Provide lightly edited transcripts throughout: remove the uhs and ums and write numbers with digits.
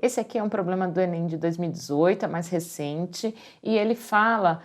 Esse aqui é um problema do Enem de 2018, é mais recente, e ele fala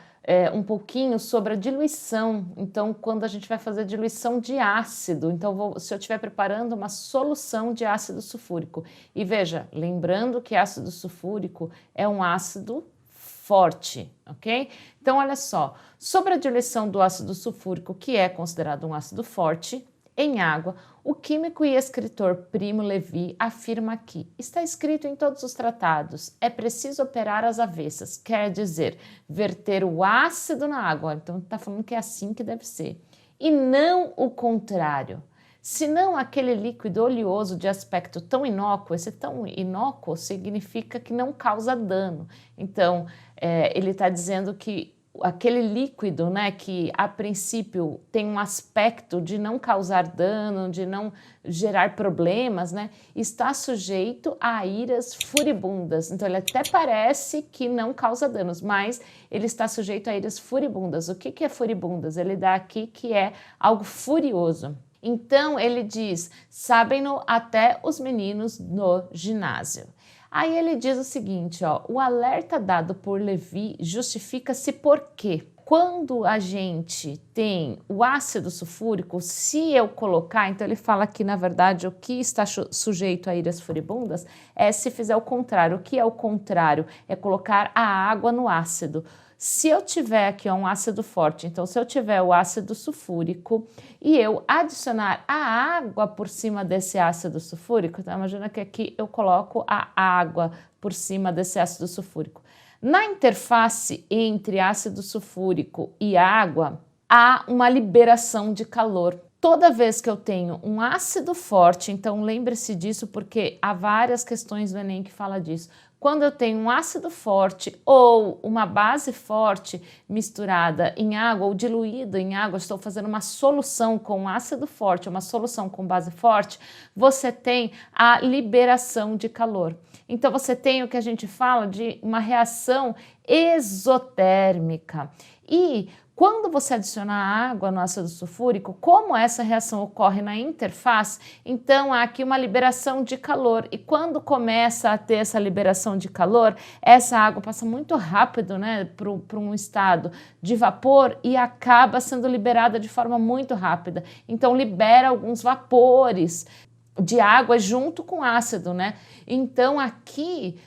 um pouquinho sobre a diluição. Então, quando a gente vai fazer diluição de ácido, então se eu estiver preparando uma solução de ácido sulfúrico. E veja, lembrando que ácido sulfúrico é um ácido forte, ok? Então, olha só, sobre a diluição do ácido sulfúrico, que é considerado um ácido forte, em água, o químico e escritor Primo Levi afirma que está escrito em todos os tratados, é preciso operar às avessas, quer dizer, verter o ácido na água. Então está falando que é assim que deve ser, e não o contrário. Senão aquele líquido oleoso de aspecto tão inócuo, esse tão inócuo significa que não causa dano. Então ele está dizendo que aquele líquido, né, que a princípio tem um aspecto de não causar dano, de não gerar problemas, né, está sujeito a iras furibundas. Então ele até parece que não causa danos, mas ele está sujeito a iras furibundas. O que é furibundas? Ele dá aqui que é algo furioso. Então ele diz, sabem-no até os meninos no ginásio. Aí ele diz o seguinte, ó, o alerta dado por Levi justifica-se porque quando a gente tem o ácido sulfúrico, se eu colocar, então ele fala que na verdade o que está sujeito a iras furibundas é se fizer o contrário. O que é o contrário? É colocar a água no ácido. Se eu tiver aqui um ácido forte, então se eu tiver o ácido sulfúrico e eu adicionar a água por cima desse ácido sulfúrico, então imagina que aqui eu coloco a água por cima desse ácido sulfúrico. Na interface entre ácido sulfúrico e água, há uma liberação de calor. Toda vez que eu tenho um ácido forte, então lembre-se disso porque há várias questões do Enem que fala disso. Quando eu tenho um ácido forte ou uma base forte misturada em água ou diluída em água, estou fazendo uma solução com ácido forte, uma solução com base forte, você tem a liberação de calor. Então você tem o que a gente fala de uma reação exotérmica. E quando você adiciona água no ácido sulfúrico, como essa reação ocorre na interface, então há aqui uma liberação de calor. E quando começa a ter essa liberação de calor, essa água passa muito rápido, né, para um estado de vapor e acaba sendo liberada de forma muito rápida. Então libera alguns vapores de água junto com ácido, né? Então aqui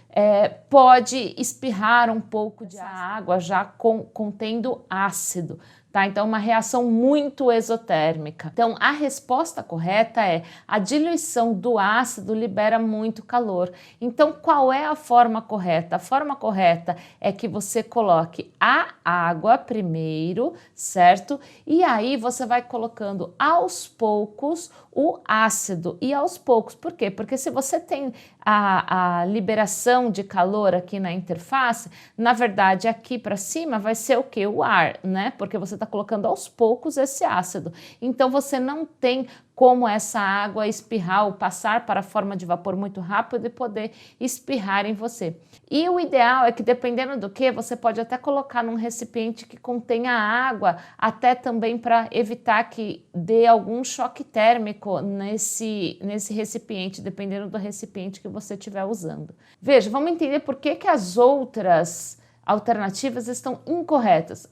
pode espirrar um pouco de água já contendo ácido, tá? Então uma reação muito exotérmica. Então a resposta correta é a diluição do ácido libera muito calor. Então qual é a forma correta? A forma correta é que você coloque a água primeiro, certo? E aí você vai colocando aos poucos o ácido e aos poucos. Por quê? Porque se você tem a liberação de calor aqui na interface, na verdade aqui para cima vai ser o que? O ar, né? Porque você está colocando aos poucos esse ácido. Então você não tem como essa água espirrar ou passar para a forma de vapor muito rápido e poder espirrar em você. E o ideal é que, dependendo do que, você pode até colocar num recipiente que contenha água, até também para evitar que dê algum choque térmico nesse recipiente, dependendo do recipiente que você estiver usando. Veja, vamos entender por que as outras alternativas estão incorretas.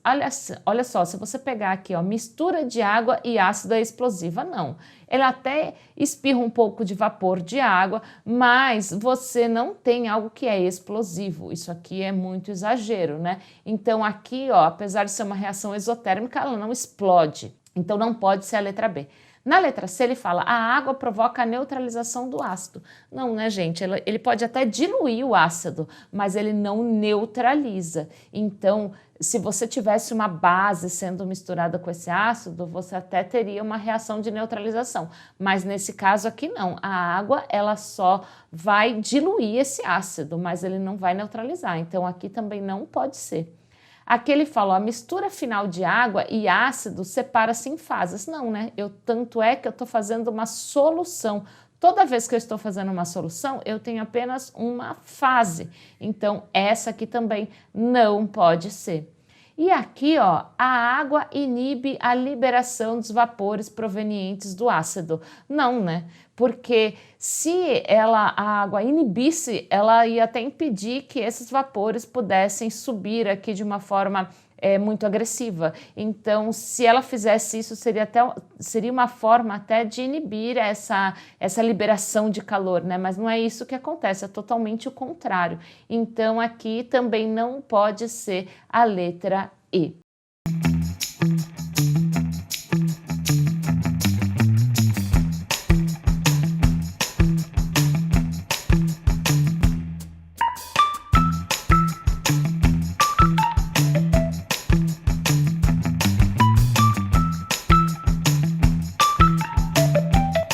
Olha só, se você pegar aqui, ó, mistura de água e ácido é explosiva, não. Ela até espirra um pouco de vapor de água, mas você não tem algo que é explosivo. Isso aqui é muito exagero, né? Então aqui, ó, apesar de ser uma reação exotérmica, ela não explode. Então não pode ser a letra B. Na letra C ele fala, a água provoca a neutralização do ácido. Não, né, gente? Ele pode até diluir o ácido, mas ele não neutraliza. Então, se você tivesse uma base sendo misturada com esse ácido, você até teria uma reação de neutralização. Mas nesse caso aqui não. A água, ela só vai diluir esse ácido, mas ele não vai neutralizar. Então, aqui também não pode ser. Aqui ele fala, a mistura final de água e ácido separa-se em fases. Não, né? Tanto é que eu estou fazendo uma solução. Toda vez que eu estou fazendo uma solução, eu tenho apenas uma fase. Então, essa aqui também não pode ser. E aqui, ó, a água inibe a liberação dos vapores provenientes do ácido. Não, né? Porque se a água inibisse, ela ia até impedir que esses vapores pudessem subir aqui de uma forma muito agressiva. Então, se ela fizesse isso, seria uma forma até de inibir essa liberação de calor, né? Mas não é isso que acontece, é totalmente o contrário. Então, aqui também não pode ser a letra E.